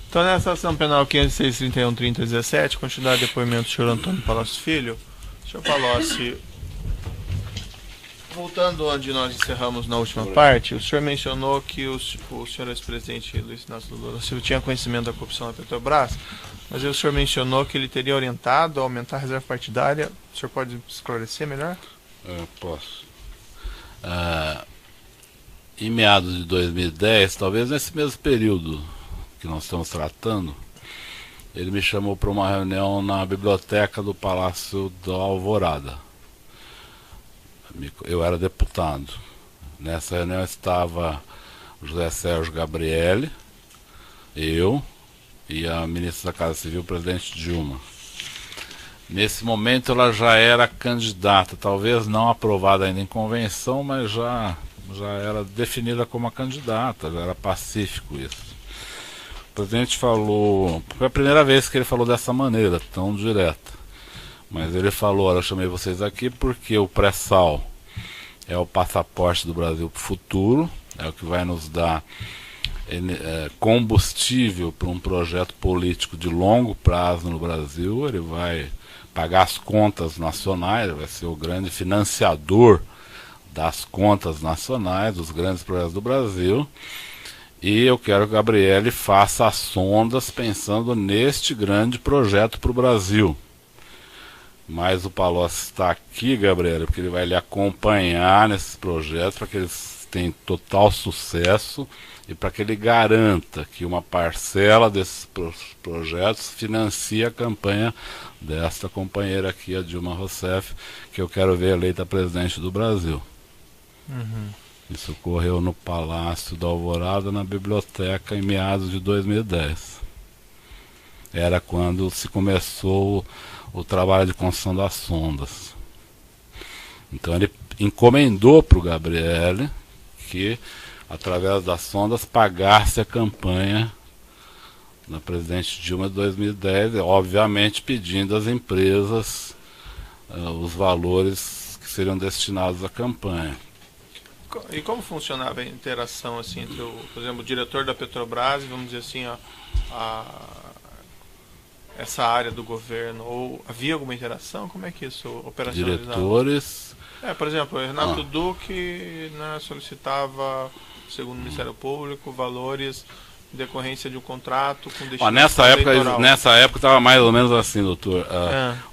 Então, nessa ação penal 506-31-30-17, continuar depoimento do senhor Antônio Palocci Filho. Senhor Palocci, voltando onde nós encerramos na última parte, o senhor mencionou que o senhor ex-presidente Luiz Inácio Lula da Silva tinha conhecimento da corrupção na Petrobras, mas aí o senhor mencionou que ele teria orientado a aumentar a reserva partidária. O senhor pode esclarecer melhor? Posso. Em meados de 2010, talvez nesse mesmo período que nós estamos tratando, ele me chamou para uma reunião na biblioteca do Palácio da Alvorada. Eu era deputado. Nessa reunião estava o José Sérgio Gabrielli, eu e a ministra da Casa Civil, o presidente Dilma. Nesse momento ela já era candidata, talvez não aprovada ainda em convenção, mas já era definida como a candidata, já era pacífico isso. O presidente falou, foi a primeira vez que ele falou dessa maneira, tão direta. Mas ele falou, olha, eu chamei vocês aqui porque o pré-sal é o passaporte do Brasil para o futuro, é o que vai nos dar combustível para um projeto político de longo prazo no Brasil. Ele vai pagar as contas nacionais, vai ser o grande financiador das contas nacionais, dos grandes projetos do Brasil. E eu quero que o Gabrielli faça as sondas pensando neste grande projeto para o Brasil. Mas o Palocci está aqui, Gabrielli, porque ele vai lhe acompanhar nesses projetos para que eles tenham total sucesso e para que ele garanta que uma parcela desses projetos financie a campanha desta companheira aqui, a Dilma Rousseff, que eu quero ver eleita presidente do Brasil. Isso ocorreu no Palácio da Alvorada, na biblioteca, em meados de 2010. Era quando se começou o trabalho de construção das sondas. Então ele encomendou para o Gabrielli que, através das sondas, pagasse a campanha da presidente Dilma de 2010, obviamente pedindo às empresas os valores que seriam destinados à campanha. E como funcionava a interação assim entre, por exemplo, o diretor da Petrobras, vamos dizer assim, essa área do governo? Ou havia alguma interação? Como é que isso operacionalizava? Diretores... por exemplo, o Renato Duque, né, solicitava, segundo o Ministério Público, valores em decorrência de um contrato com destino eleitoral. Nessa época estava mais ou menos assim, doutor.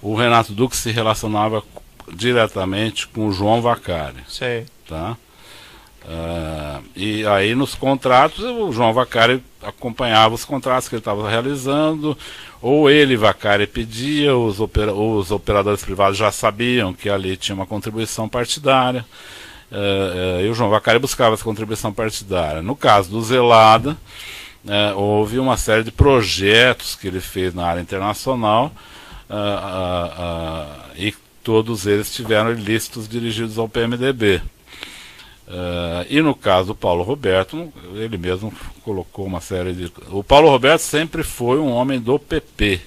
O Renato Duque se relacionava diretamente com o João Vacari. Sei. Tá? E aí nos contratos o João Vacari acompanhava os contratos que ele estava realizando, ou ele, Vacari, pedia, os operadores privados já sabiam que ali tinha uma contribuição partidária, e o João Vacari buscava essa contribuição partidária. No caso do Zelada, houve uma série de projetos que ele fez na área internacional, e todos eles tiveram ilícitos dirigidos ao PMDB. E no caso do Paulo Roberto, ele mesmo colocou uma série de... O Paulo Roberto sempre foi um homem do PP.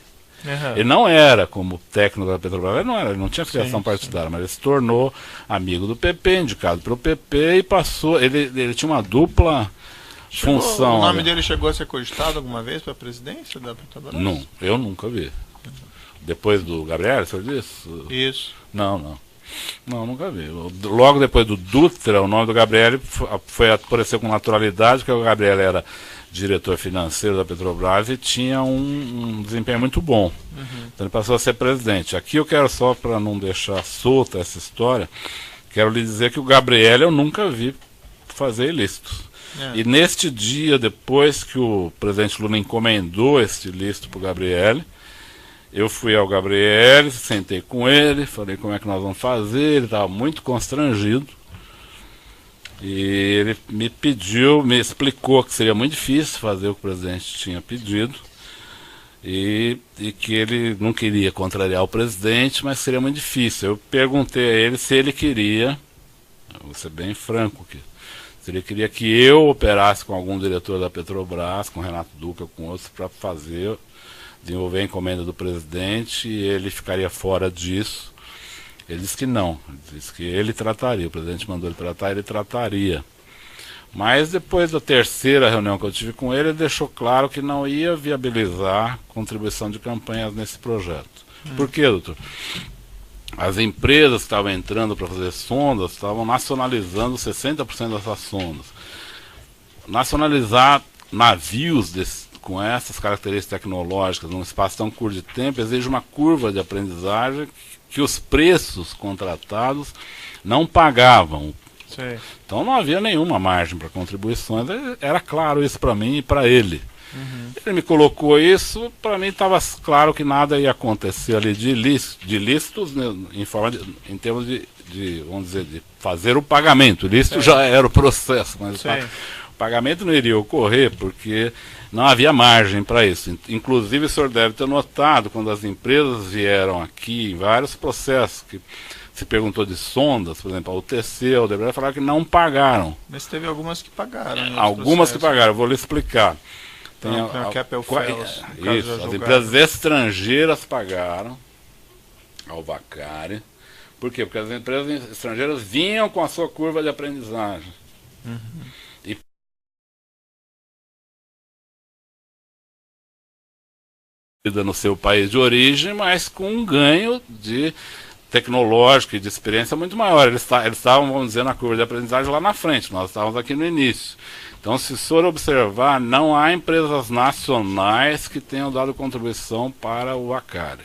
Ele não era como técnico da Petrobras, ele não tinha filiação partidária, mas ele se tornou amigo do PP, indicado pelo PP, e passou... Ele tinha uma dupla função. O nome dele chegou a ser cogitado alguma vez para a presidência da Petrobras? Não, eu nunca vi. Depois do Gabriel, o senhor disse? Isso. Não, nunca vi. Logo depois do Dutra, o nome do Gabriel apareceu com naturalidade, porque o Gabriel era diretor financeiro da Petrobras e tinha um desempenho muito bom. Então ele passou a ser presidente. Aqui eu quero, só para não deixar solta essa história, quero lhe dizer que o Gabriel eu nunca vi fazer ilícitos. E neste dia, depois que o presidente Lula encomendou este ilícito para o Gabriel, eu fui ao Gabriel, sentei com ele, falei como é que nós vamos fazer, ele estava muito constrangido. E ele me explicou que seria muito difícil fazer o que o presidente tinha pedido. E que ele não queria contrariar o presidente, mas seria muito difícil. Eu perguntei a ele se ele queria, vou ser bem franco aqui, se ele queria que eu operasse com algum diretor da Petrobras, com o Renato Duque ou com outros, para desenvolver a encomenda do presidente, e ele ficaria fora disso. Ele disse que não, ele disse que ele trataria, o presidente mandou ele tratar, ele trataria. Mas depois da terceira reunião que eu tive com ele, ele deixou claro que não ia viabilizar contribuição de campanhas nesse projeto. Por quê, doutor? As empresas que estavam entrando para fazer sondas estavam nacionalizando 60% dessas sondas. Nacionalizar navios com essas características tecnológicas num espaço tão curto de tempo exige uma curva de aprendizagem que os preços contratados não pagavam. Sim. Então não havia nenhuma margem para contribuições. Era claro isso para mim e para ele. Ele me colocou isso, para mim estava claro que nada ia acontecer ali de ilícitos, né, em termos de, vamos dizer, de fazer o pagamento. Ilícito já era o processo, mas o pagamento não iria ocorrer porque não havia margem para isso. Inclusive o senhor deve ter notado, quando as empresas vieram aqui, em vários processos, que se perguntou de sondas, por exemplo, a UTC, a Odebrecht, falaram que não pagaram. Mas teve algumas que pagaram. Algumas que pagaram, vou lhe explicar. Tem a Keppel FELS, isso, as empresas estrangeiras pagaram ao Vacari. Por quê? Porque as empresas estrangeiras vinham com a sua curva de aprendizagem. E no seu país de origem, mas com um ganho de tecnológico e de experiência muito maior. Eles estavam, vamos dizer, na curva de aprendizagem lá na frente, nós estávamos aqui no início. Então, se o senhor observar, não há empresas nacionais que tenham dado contribuição para o Vacari.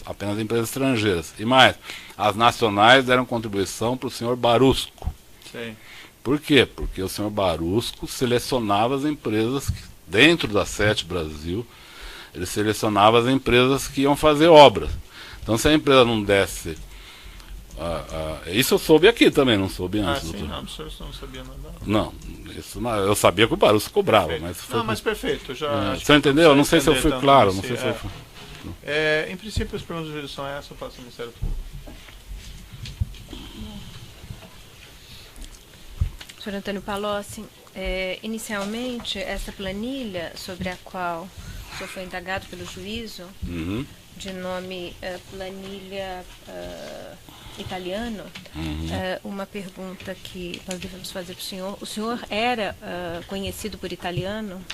Apenas empresas estrangeiras. E mais, as nacionais deram contribuição para o senhor Barusco. Sim. Por quê? Porque o senhor Barusco selecionava as empresas, dentro da SET Brasil, ele selecionava as empresas que iam fazer obras. Então, se a empresa não desse... isso eu soube aqui também, não soube antes. Sim, não, o senhor não sabia nada. Não, isso não, eu sabia que o Barusco cobrava, Perfeito. mas... Não, mas perfeito. O senhor entendeu? Não sei se eu fui claro, não sei se eu fui... Em princípio, as perguntas de juízo são essas, eu passo ao Ministério Público. Senhor Antônio Palocci, inicialmente, essa planilha sobre a qual o senhor foi indagado pelo juízo, de nome planilha italiano, uma pergunta que nós devemos fazer para o senhor. O senhor era conhecido por italiano?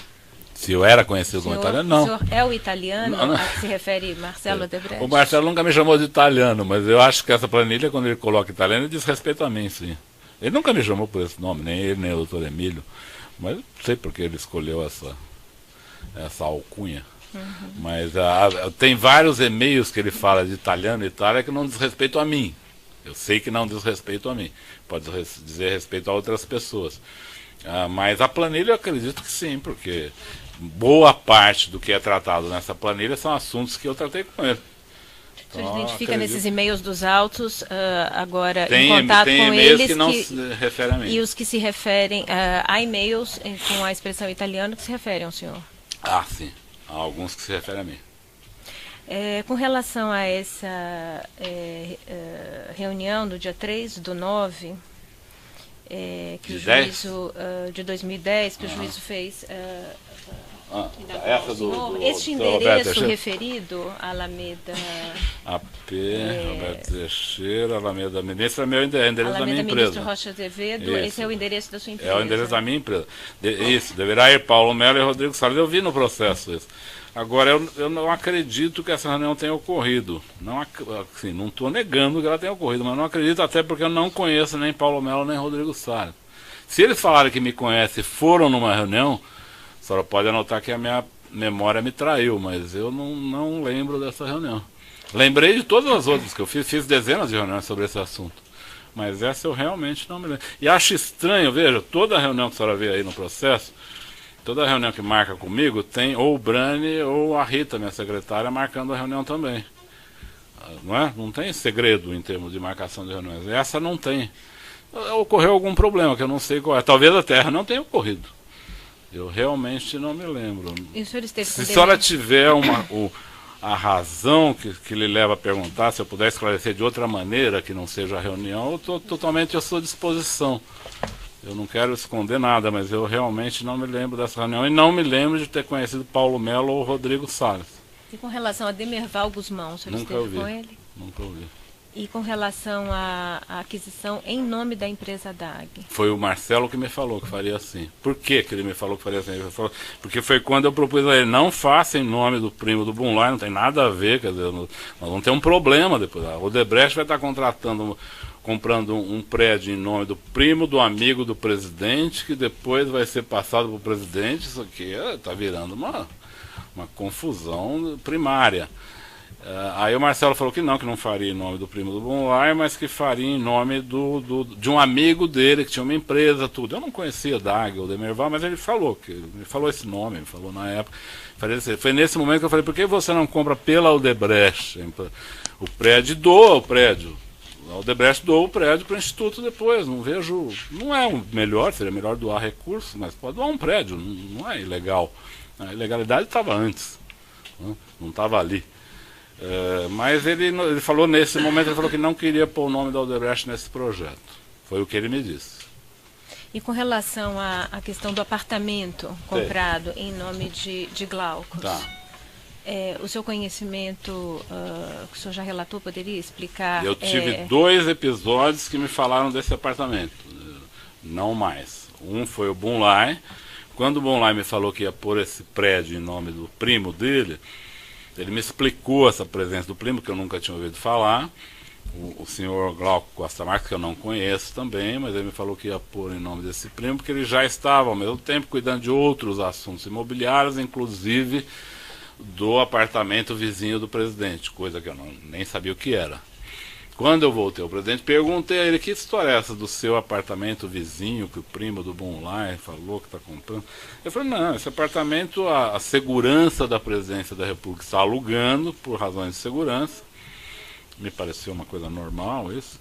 Se eu era conhecido como italiano, não. O senhor é o italiano a que se refere Marcelo Odebrecht? O Marcelo nunca me chamou de italiano, mas eu acho que essa planilha, quando ele coloca italiano, ele diz respeito a mim, sim. Ele nunca me chamou por esse nome, nem ele, nem o doutor Emílio, mas não sei porque ele escolheu essa alcunha. Mas tem vários e-mails que ele fala de italiano e Itália que não diz respeito a mim. Eu sei que não diz respeito a mim. Pode dizer respeito a outras pessoas. Mas a planilha eu acredito que sim, porque boa parte do que é tratado nessa planilha são assuntos que eu tratei com ele. O senhor identifica nesses e-mails dos autos, agora tem, em contato tem com e-mails eles que não se referem a mim. E os que se referem a e-mails com a expressão italiano que se referem ao senhor? Sim. Há alguns que se referem a mim. Com relação a essa reunião do dia 3/9, que o juízo de 2010, que o juízo fez... essa do este endereço referido, Alameda... AP, Roberto Teixeira, Alameda Ministro, é o endereço da minha empresa. Ministro Rocha Azevedo, esse é o endereço da sua empresa. É o endereço da minha empresa. Isso, deverá ir Paulo Melo e Rodrigo Salles. Eu vi no processo isso. Agora, eu não acredito que essa reunião tenha ocorrido. Não estou negando que ela tenha ocorrido, mas não acredito, até porque eu não conheço nem Paulo Melo nem Rodrigo Salles. Se eles falarem que me conhecem e foram numa reunião, a senhora pode anotar que a minha memória me traiu, mas eu não lembro dessa reunião. Lembrei de todas as outras que eu fiz dezenas de reuniões sobre esse assunto. Mas essa eu realmente não me lembro. E acho estranho, veja, toda reunião que a senhora vê aí no processo, toda reunião que marca comigo, tem ou o Brani ou a Rita, minha secretária, marcando a reunião também. Não é? Não tem segredo em termos de marcação de reuniões. Essa não tem. Ocorreu algum problema que eu não sei qual é. Talvez a Terra não tenha ocorrido. Eu realmente não me lembro. E o senhor esteve Se a senhora tiver a razão que lhe leva a perguntar, se eu puder esclarecer de outra maneira que não seja a reunião, eu estou totalmente à sua disposição. Eu não quero esconder nada, mas eu realmente não me lembro dessa reunião e não me lembro de ter conhecido Paulo Melo ou Rodrigo Salles. E com relação a Demerval Guzmão, o senhor esteve com ele? Nunca ouvi. E com relação à aquisição em nome da empresa DAG? Foi o Marcelo que me falou que faria assim. Por que ele me falou que faria assim? Ele falou, porque foi quando eu propus a ele, não faça em nome do primo do Bunlai, não tem nada a ver, quer dizer, nós vamos ter um problema depois. A Odebrecht vai estar comprando um prédio em nome do primo, do amigo do presidente, que depois vai ser passado para o presidente. Isso aqui está virando uma confusão primária. Aí o Marcelo falou que não faria em nome do primo do Bunlai, mas que faria em nome de um amigo dele, que tinha uma empresa, tudo. Eu não conhecia DAG ou Demerval, mas ele falou esse nome, ele falou na época. Foi nesse momento que eu falei, por que você não compra pela Odebrecht? O prédio doa o prédio. A Odebrecht doou o prédio para o Instituto depois, não é o melhor, seria melhor doar recursos, mas pode doar um prédio, não é ilegal. A ilegalidade estava antes, não estava ali. Mas ele falou nesse momento, ele falou que não queria pôr o nome da Odebrecht nesse projeto. Foi o que ele me disse. E com relação à questão do apartamento comprado em nome de Glaucus, tá. O seu conhecimento, que o senhor já relatou, poderia explicar? Eu tive 2 episódios que me falaram desse apartamento, não mais. Um foi o Bunlai. Quando o Bunlai me falou que ia pôr esse prédio em nome do primo dele, ele me explicou essa presença do primo, que eu nunca tinha ouvido falar. O senhor Glauco Costa Marques, que eu não conheço também, mas ele me falou que ia pôr em nome desse primo, porque ele já estava ao mesmo tempo cuidando de outros assuntos imobiliários, inclusive do apartamento vizinho do presidente, coisa que eu nem sabia o que era. Quando eu voltei ao presidente, perguntei a ele, que história é essa do seu apartamento vizinho, que o primo do Bunlai falou que está comprando? Ele falou, não, esse apartamento, a segurança da presidência da República está alugando, por razões de segurança. Me pareceu uma coisa normal isso.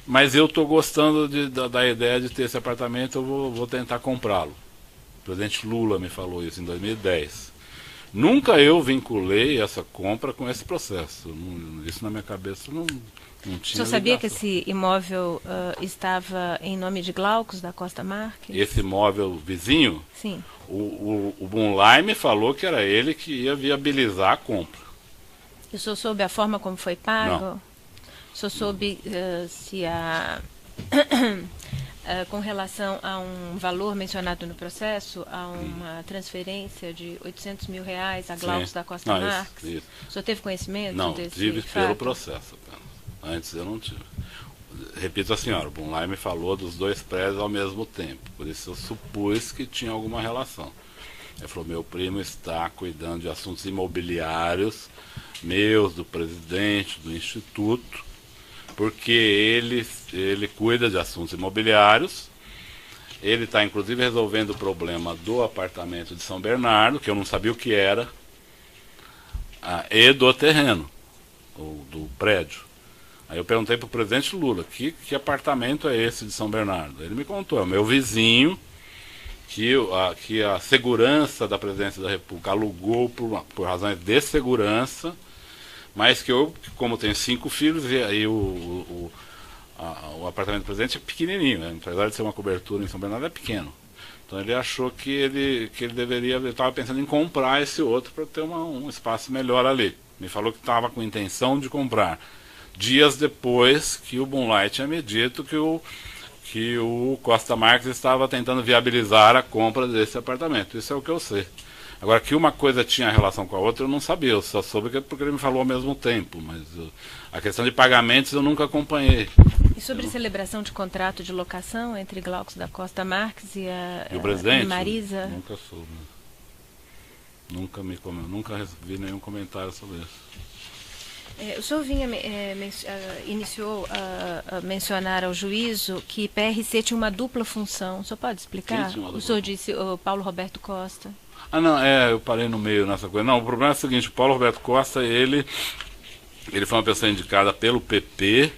Mas eu estou gostando da ideia de ter esse apartamento, eu vou tentar comprá-lo. O presidente Lula me falou isso em 2010. Nunca eu vinculei essa compra com esse processo. Isso na minha cabeça não tinha. O senhor sabia que esse imóvel estava em nome de Glaucus da Costa Marques? Esse imóvel vizinho? Sim. O Bunlai me falou que era ele que ia viabilizar a compra. E o senhor soube a forma como foi pago? Não. O senhor soube se com relação a um valor mencionado no processo, a uma transferência de R$800 mil a Glaucus da Costa Marques? Isso. O senhor teve conhecimento não, desse tive fato? pelo processo apenas. Antes eu não tive. Repito a senhora, o Bunlai me falou dos 2 prédios ao mesmo tempo, por isso eu supus que tinha alguma relação. Ele falou, meu primo está cuidando de assuntos imobiliários, meus, do presidente, do instituto, porque ele cuida de assuntos imobiliários, ele está inclusive resolvendo o problema do apartamento de São Bernardo, que eu não sabia o que era, e do terreno, do prédio. Aí eu perguntei para o presidente Lula, que apartamento é esse de São Bernardo? Ele me contou, é o meu vizinho, que a segurança da presidência da República alugou por razões de segurança, mas que eu, como tenho 5 filhos, e aí o apartamento do presidente é pequenininho, né? Apesar de ser uma cobertura em São Bernardo, é pequeno. Então ele achou que ele estava pensando em comprar esse outro para ter um espaço melhor ali. Me falou que estava com intenção de comprar. Dias depois que o Bunlai tinha me dito que o Costa Marques estava tentando viabilizar a compra desse apartamento. Isso é o que eu sei. Agora, que uma coisa tinha relação com a outra, eu não sabia. Eu só soube porque ele me falou ao mesmo tempo. Mas a questão de pagamentos eu nunca acompanhei. E sobre celebração de contrato de locação entre Glaucus da Costa Marques e o presidente? Marisa? Nunca soube. Nunca vi nenhum comentário sobre isso. O senhor iniciou a mencionar ao juízo que PRC tinha uma dupla função. O senhor pode explicar? O senhor disse o Paulo Roberto Costa. Não, eu parei no meio nessa coisa. Não, o problema é o seguinte, o Paulo Roberto Costa, ele foi uma pessoa indicada pelo PP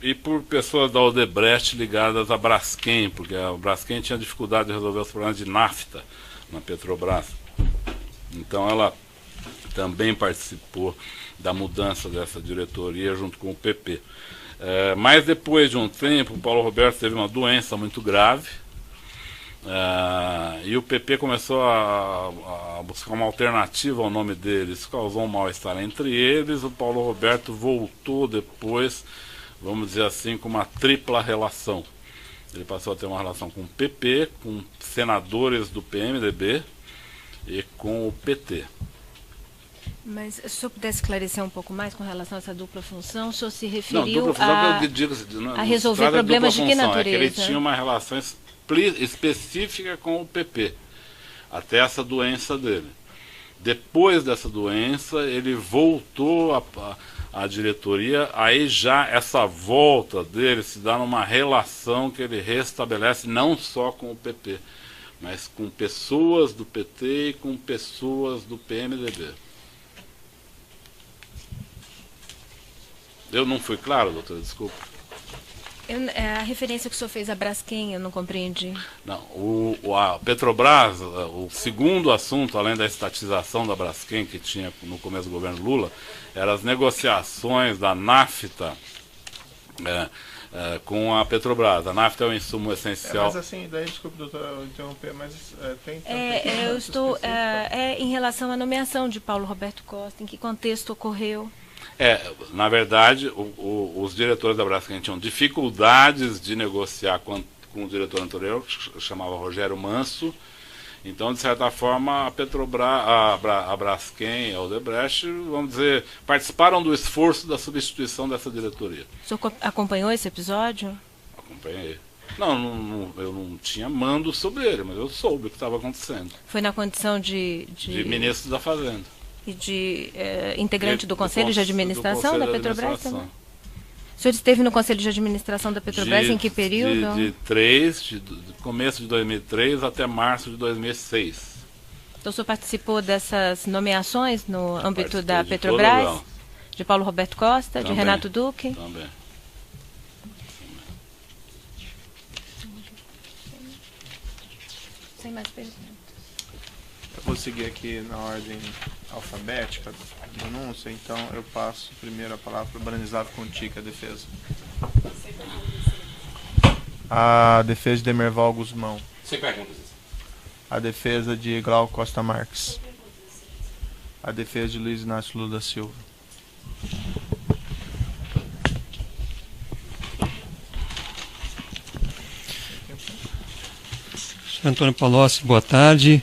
e por pessoas da Odebrecht ligadas à Braskem, porque a Braskem tinha dificuldade de resolver os problemas de nafta na Petrobras. Então ela também participou da mudança dessa diretoria junto com o PP. Mas depois de um tempo, o Paulo Roberto teve uma doença muito grave E o PP começou a buscar uma alternativa ao nome dele. Isso causou um mal-estar entre eles. O Paulo Roberto voltou depois, vamos dizer assim, com uma tripla relação. Ele passou a ter uma relação com o PP, com senadores do PMDB e com o PT. Mas se o senhor pudesse esclarecer um pouco mais com relação a essa dupla função, o senhor se Não, referiu dupla função que eu digo, a resolver problemas de que natureza? É que ele tinha uma relação específica com o PP, até essa doença dele. Depois dessa doença, ele voltou à diretoria, aí já essa volta dele se dá numa relação que ele restabelece não só com o PP, mas com pessoas do PT e com pessoas do PMDB. Eu não fui claro, doutor? Desculpa. A referência que o senhor fez a Braskem, eu não compreendi. Não, a Petrobras, o segundo assunto, além da estatização da Braskem, que tinha no começo do governo Lula, eram as negociações da NAFTA com a Petrobras. A NAFTA é um insumo essencial. Mas assim, daí, desculpe, doutor, eu interromper, mas tem... eu estou... em relação à nomeação de Paulo Roberto Costa, em que contexto ocorreu? Na verdade, os diretores da Braskem tinham dificuldades de negociar com o diretor anterior, que chamava Rogério Manso. Então, de certa forma, a Petrobras, a Braskem e a Odebrecht, vamos dizer, participaram do esforço da substituição dessa diretoria. O senhor acompanhou esse episódio? Acompanhei. Não, eu não tinha mando sobre ele, mas eu soube o que estava acontecendo. Foi na condição de ministro da Fazenda. E de integrante do Conselho de Administração da Petrobras também? O senhor esteve no Conselho de Administração da Petrobras em que período? De começo de 2003 até março de 2006. Então o senhor participou dessas nomeações no âmbito da Petrobras? De Paulo Roberto Costa, também, de Renato Duque? Também. Sem mais perguntas. Eu vou seguir aqui na ordem alfabética da denúncia, então eu passo primeiro a palavra para o Branislav Conti, que é a defesa. A defesa de Demerval Guzmão. Sem perguntas. A defesa de Glauco Costa Marques. A defesa de Luiz Inácio Lula da Silva. Antônio Palocci, boa tarde.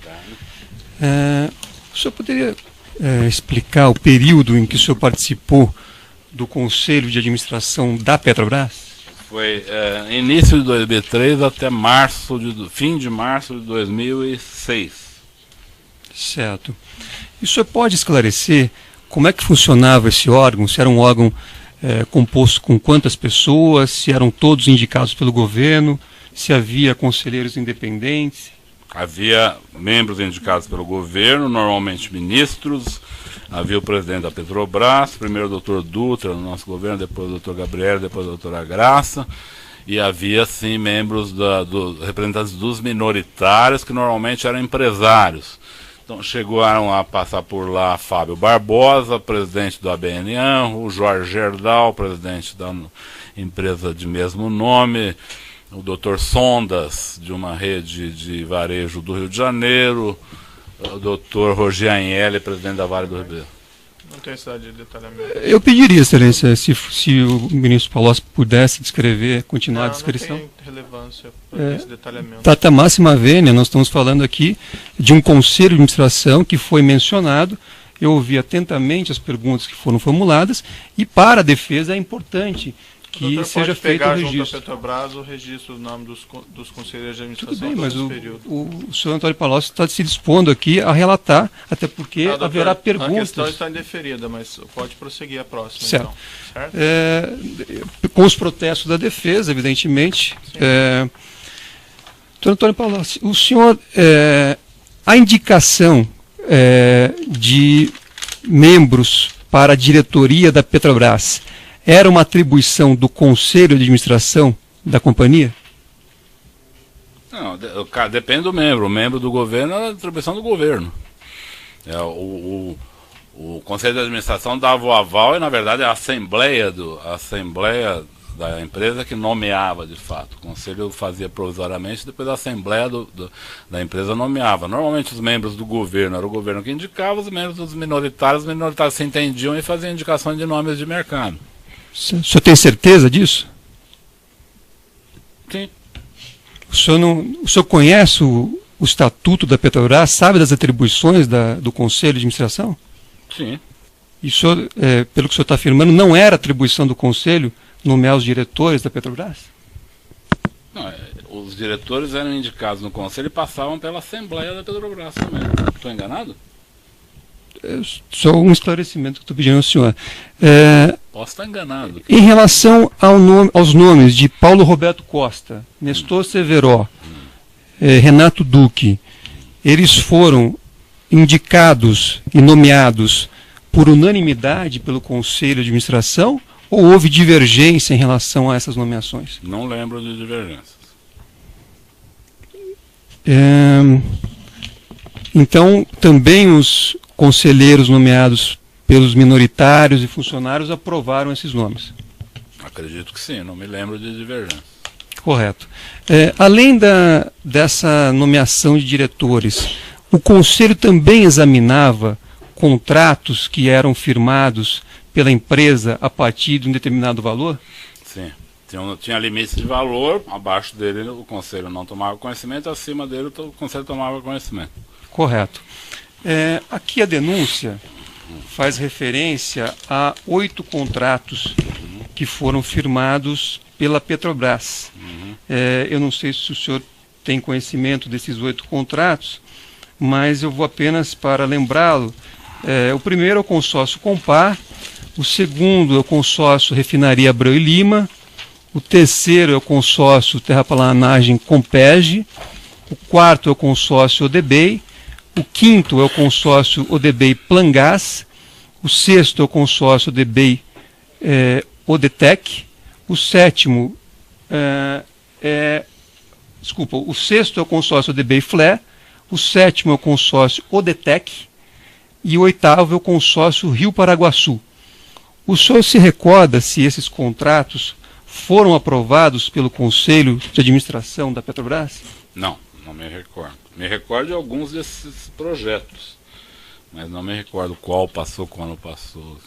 O senhor poderia explicar o período em que o senhor participou do Conselho de Administração da Petrobras? Foi início de 2003 até fim de março de 2006. Certo. E o senhor pode esclarecer como é que funcionava esse órgão? Se era um órgão composto com quantas pessoas, se eram todos indicados pelo governo, se havia conselheiros independentes? Havia membros indicados pelo governo, normalmente ministros. Havia o presidente da Petrobras, primeiro o doutor Dutra no nosso governo, depois o doutor Gabriel, depois a doutora Graça. E havia, sim, membros representantes dos minoritários, que normalmente eram empresários. Então chegaram a passar por lá Fábio Barbosa, presidente do ABNA, o Jorge Gerdau, presidente da empresa de mesmo nome, o Dr. Sondas, de uma rede de varejo do Rio de Janeiro, o Dr. Roger Agnelli, presidente da Vale do Ribeiro. Não tem necessidade de detalhamento. Eu pediria, excelência, se o ministro Palocci pudesse continuar a descrição. Não tem relevância para esse detalhamento. Data máxima vênia, nós estamos falando aqui de um conselho de administração que foi mencionado. Eu ouvi atentamente as perguntas que foram formuladas e para a defesa é importante que seja feito o registro. Junto à Petrobras o registro do nome dos conselheiros de administração. Tudo bem, mas o senhor Antônio Palocci está se dispondo aqui a relatar, até porque haverá perguntas. A questão está indeferida, mas pode prosseguir a próxima, certo. Então. Certo? Com os protestos da defesa, evidentemente. Doutor Antônio Palocci, o senhor, a indicação de membros para a diretoria da Petrobras era uma atribuição do Conselho de Administração da companhia? Não, depende do membro. O membro do governo é a atribuição do governo. O Conselho de Administração dava o aval e, na verdade, a Assembleia da empresa que nomeava de fato. O conselho fazia provisoriamente, depois a assembleia da empresa nomeava. Normalmente os membros do governo, era o governo que indicava, os membros dos minoritários, os minoritários se entendiam e faziam indicações de nomes de mercado. O senhor tem certeza disso? Sim. O senhor conhece o estatuto da Petrobras, sabe das atribuições do Conselho de Administração? Sim. E o senhor, pelo que o senhor está afirmando, não era atribuição do Conselho nomear os diretores da Petrobras? Não, os diretores eram indicados no Conselho e passavam pela Assembleia da Petrobras também. Estou enganado? Só um esclarecimento que estou pedindo ao senhor. Posso estar enganado. Em relação aos nomes de Paulo Roberto Costa, Nestor Severo, Renato Duque, eles foram indicados e nomeados por unanimidade pelo Conselho de Administração ou houve divergência em relação a essas nomeações? Não lembro de divergências. Então, também os conselheiros nomeados pelos minoritários e funcionários aprovaram esses nomes? Acredito que sim, não me lembro de divergência. Correto. Além dessa nomeação de diretores, o Conselho também examinava contratos que eram firmados pela empresa a partir de um determinado valor? Sim. Tinha limite de valor, abaixo dele o Conselho não tomava conhecimento, acima dele o Conselho tomava conhecimento. Correto. Aqui a denúncia faz referência a 8 contratos que foram firmados pela Petrobras. Eu não sei se o senhor tem conhecimento desses 8 contratos, mas eu vou apenas para lembrá-lo. O primeiro é o consórcio Compar, o segundo é o consórcio Refinaria Abreu e Lima, o terceiro é o consórcio Terraplanagem Compege, o quarto é o consórcio Odebei, o quinto é o consórcio Odebei Plangás, o sexto é o consórcio Odebei Odetec, o sétimo o sexto é o consórcio Odebei Flé, o sétimo é o consórcio Odetec e o oitavo é o consórcio Rio Paraguaçu. O senhor se recorda se esses contratos foram aprovados pelo Conselho de Administração da Petrobras? Não me recordo. Me recordo de alguns desses projetos, mas não me recordo qual passou, quando passou.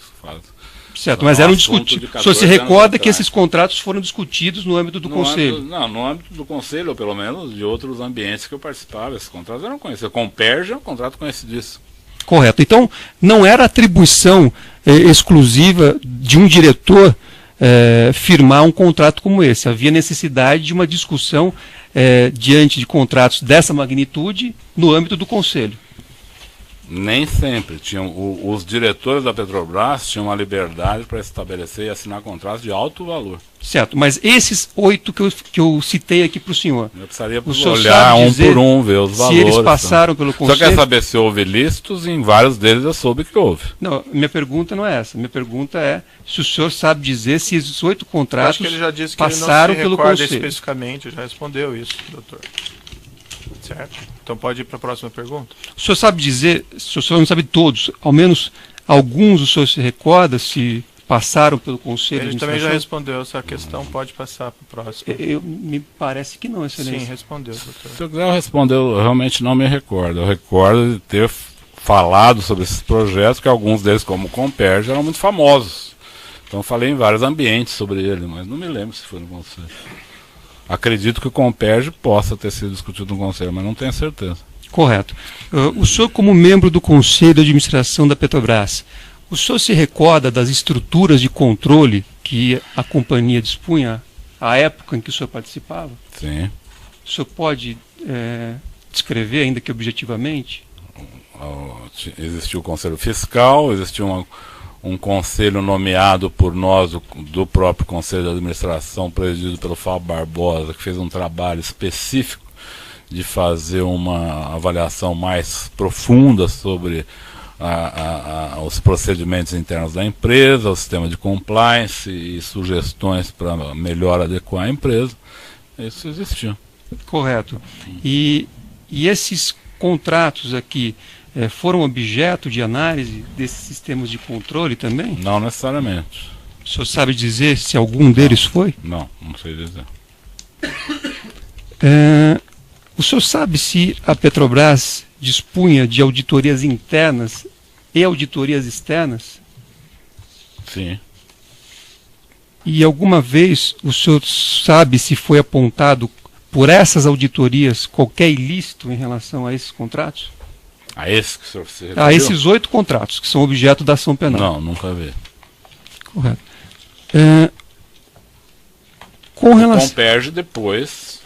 Certo, mas eram discutidos. O senhor se recorda que esses contratos foram discutidos no âmbito do Conselho? No âmbito do Conselho, ou pelo menos de outros ambientes que eu participava. Esses contratos eram conhecidos. Com o Perja é um contrato conhecidíssimo. Correto. Então, não era atribuição exclusiva de um diretor firmar um contrato como esse. Havia necessidade de uma discussão diante de contratos dessa magnitude no âmbito do Conselho. Nem sempre. Os diretores da Petrobras tinham a liberdade para estabelecer e assinar contratos de alto valor. Certo, mas esses 8 que eu citei aqui para o senhor. Eu precisaria olhar um por um, ver os valores. Se eles passaram pelo Conselho. O senhor quer saber se houve listos? Em vários deles eu soube que houve. Não, minha pergunta não é essa. Minha pergunta é se o senhor sabe dizer se esses 8 contratos acho que ele já disse que passaram ele não se pelo recorda Conselho. especificamente, já respondeu isso, doutor. Certo? Então pode ir para a próxima pergunta. O senhor sabe dizer, se o senhor não sabe todos, ao menos alguns o senhor se recorda se passaram pelo Conselho de Ele também Administração? já respondeu essa questão, pode passar para o próximo. Me parece que não, excelência. Sim, respondeu, doutor. Se eu quiser responder, eu realmente não me recordo. Eu recordo de ter falado sobre esses projetos, que alguns deles, como o Comperj, eram muito famosos. Então eu falei em vários ambientes sobre ele, mas não me lembro se foi no Conselho. Acredito que o Comperj possa ter sido discutido no Conselho, mas não tenho certeza. Correto. O senhor, como membro do Conselho de Administração da Petrobras, o senhor se recorda das estruturas de controle que a companhia dispunha à época em que o senhor participava? Sim. O senhor pode descrever, ainda que objetivamente? Existiu o Conselho Fiscal, existiu um conselho nomeado por nós, do próprio Conselho de Administração, presidido pelo Fábio Barbosa, que fez um trabalho específico de fazer uma avaliação mais profunda sobre os procedimentos internos da empresa, o sistema de compliance e sugestões para melhor adequar a empresa. Isso existiu. Correto. E esses contratos aqui foram objeto de análise desses sistemas de controle também? Não necessariamente. O senhor sabe dizer se algum deles foi? Não sei dizer. O senhor sabe se a Petrobras dispunha de auditorias internas e auditorias externas? Sim. E alguma vez o senhor sabe se foi apontado por essas auditorias qualquer ilícito em relação a esses contratos? A esse que o senhor se referiu? A esses 8 contratos que são objeto da ação penal. Não, nunca vi. Correto. Com relação... O Comperj depois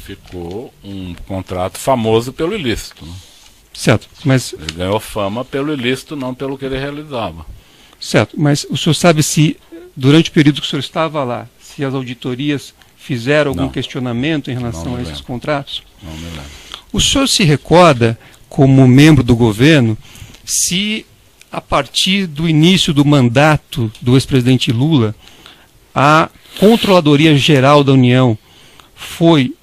ficou um contrato famoso pelo ilícito. Né? Certo, mas... Ele ganhou fama pelo ilícito, não pelo que ele realizava. Certo, mas o senhor sabe se, durante o período que o senhor estava lá, se as auditorias fizeram algum questionamento em relação a esses contratos? Não me lembro. O senhor se recorda, como membro do governo, se a partir do início do mandato do ex-presidente Lula, a Controladoria Geral da União foi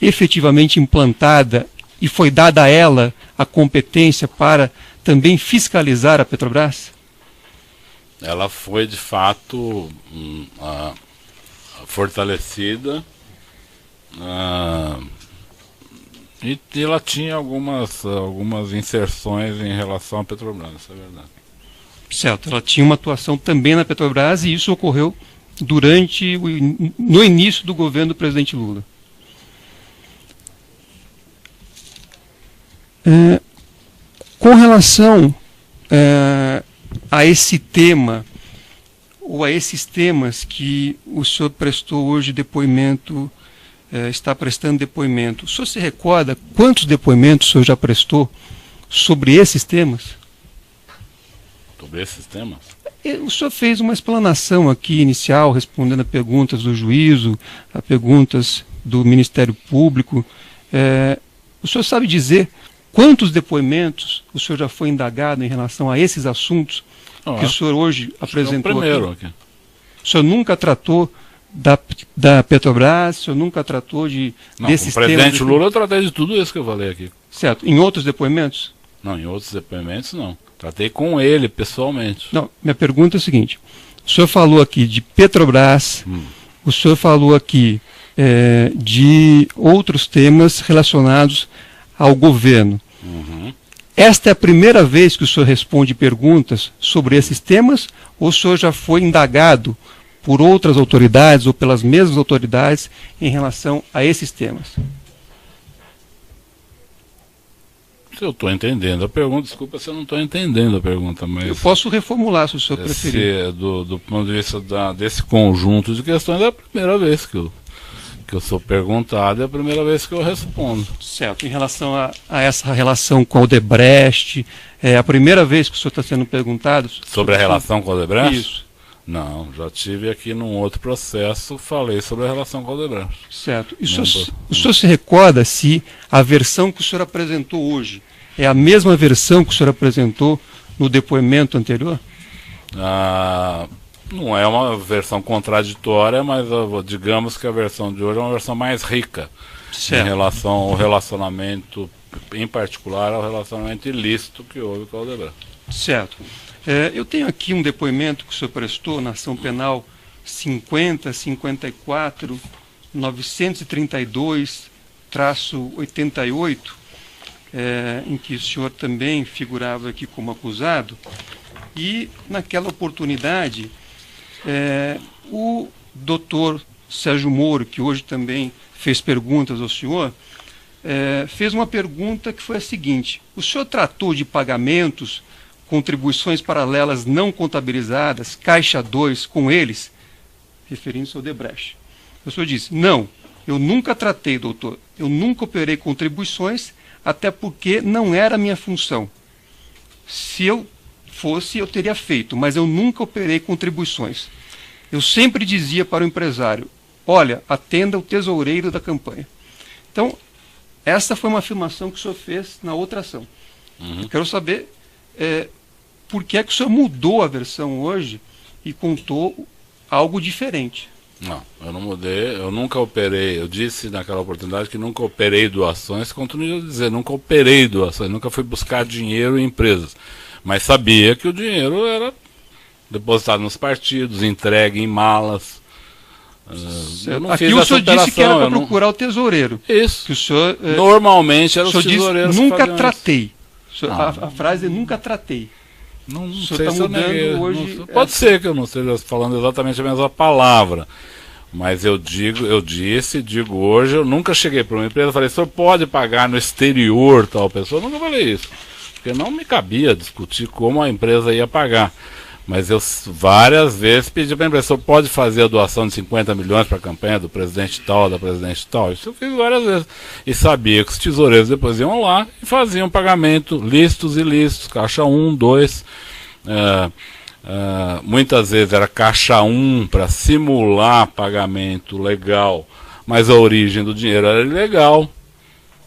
efetivamente implantada e foi dada a ela a competência para também fiscalizar a Petrobras? Ela foi, de fato, fortalecida e ela tinha algumas inserções em relação à Petrobras, isso é verdade. Certo, ela tinha uma atuação também na Petrobras e isso ocorreu no início do governo do presidente Lula. Com relação a esse tema, ou a esses temas que o senhor prestou hoje depoimento, está prestando depoimento, o senhor se recorda quantos depoimentos o senhor já prestou sobre esses temas? Sobre esses temas? O senhor fez uma explanação aqui inicial, respondendo a perguntas do juízo, a perguntas do Ministério Público. O senhor sabe dizer quantos depoimentos o senhor já foi indagado em relação a esses assuntos que o senhor hoje apresentou é o primeiro aqui? O senhor nunca tratou da Petrobras, o senhor nunca tratou desses temas? Com o presidente Lula eu tratei de tudo isso que eu falei aqui. Certo. Em outros depoimentos? Não, em outros depoimentos não. Tratei com ele, pessoalmente. Não, minha pergunta é a seguinte. O senhor falou aqui de Petrobras, o senhor falou aqui de outros temas relacionados ao governo. Esta é a primeira vez que o senhor responde perguntas sobre esses temas, ou o senhor já foi indagado por outras autoridades ou pelas mesmas autoridades em relação a esses temas? Se eu estou entendendo a pergunta, desculpa se eu não estou entendendo a pergunta, mas... Eu posso reformular, se o senhor preferir. Do ponto de vista desse conjunto de questões, é a primeira vez que eu sou perguntado, é a primeira vez que eu respondo. Certo. Em relação a essa relação com a Odebrecht, é a primeira vez que o senhor está sendo perguntado? Sobre a relação com a Odebrecht? Isso. Não, já tive aqui num outro processo, falei sobre a relação com a Odebrecht. Certo. E o senhor se recorda se a versão que o senhor apresentou hoje é a mesma versão que o senhor apresentou no depoimento anterior? Não é uma versão contraditória, mas digamos que a versão de hoje é uma versão mais rica. Certo. Em relação ao relacionamento, em particular ao relacionamento ilícito que houve com a Odebrecht. Certo. Eu tenho aqui um depoimento que o senhor prestou na ação penal 50.932-932-88, em que o senhor também figurava aqui como acusado, e naquela oportunidade o doutor Sérgio Moro, que hoje também fez perguntas ao senhor, fez uma pergunta que foi a seguinte: o senhor tratou de pagamentos, contribuições paralelas não contabilizadas, Caixa 2, com eles, referindo-se ao Odebrecht? O senhor disse: não, eu nunca tratei, doutor, eu nunca operei contribuições, até porque não era a minha função. Se eu fosse, eu teria feito, mas eu nunca operei contribuições. Eu sempre dizia para o empresário: olha, atenda o tesoureiro da campanha. Então, essa foi uma afirmação que o senhor fez na outra ação. Eu quero saber por que é que o senhor mudou a versão hoje e contou algo diferente. Não, eu não mudei, eu nunca operei, eu disse naquela oportunidade que nunca operei doações, continuo a dizer, nunca operei doações, nunca fui buscar dinheiro em empresas, mas sabia que o dinheiro era depositado nos partidos, entregue em malas. Eu não Aqui fiz o essa senhor disse operação, que era para eu não- procurar o tesoureiro. Isso. Que o senhor, Normalmente era o os senhor disse, tesoureiros que nunca faziam isso. tratei. O senhor- Não. a frase é nunca tratei. Não O senhor sei tá se eu mudando neguei, hoje não sei. Pode ser que eu não esteja falando exatamente a mesma palavra. Mas digo hoje, eu nunca cheguei para uma empresa e falei, o senhor pode pagar no exterior tal pessoa? Eu nunca falei isso. Porque não me cabia discutir como a empresa ia pagar. Mas eu várias vezes pedi para a empresa, o senhor pode fazer a doação de 50 milhões para a campanha do presidente tal, da presidente tal? Isso eu fiz várias vezes. E sabia que os tesoureiros depois iam lá e faziam pagamento, listos e listos, caixa 1, 2. Muitas vezes era caixa 1 para simular pagamento legal, mas a origem do dinheiro era ilegal.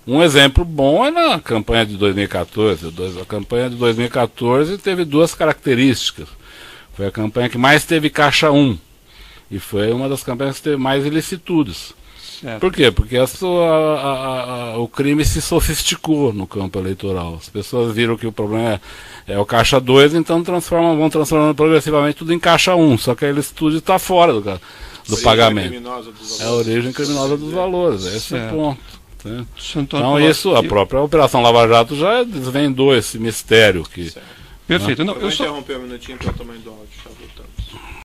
Um exemplo bom é na campanha de 2014. A campanha de 2014 teve duas características. Foi a campanha que mais teve caixa 1 e foi uma das campanhas que teve mais ilicitudes. Certo. Por quê? Porque o crime se sofisticou no campo eleitoral. As pessoas viram que o problema é o caixa 2, então vão transformando progressivamente tudo em caixa 1. Só que a ilicitude está fora do pagamento. É a origem criminosa dos valores. Esse é o ponto. Né? Então isso, a própria Operação Lava Jato já desvendou esse mistério. Perfeito. Não, Eu vou interromper um minutinho para o tamanho do áudio. Tá voltando.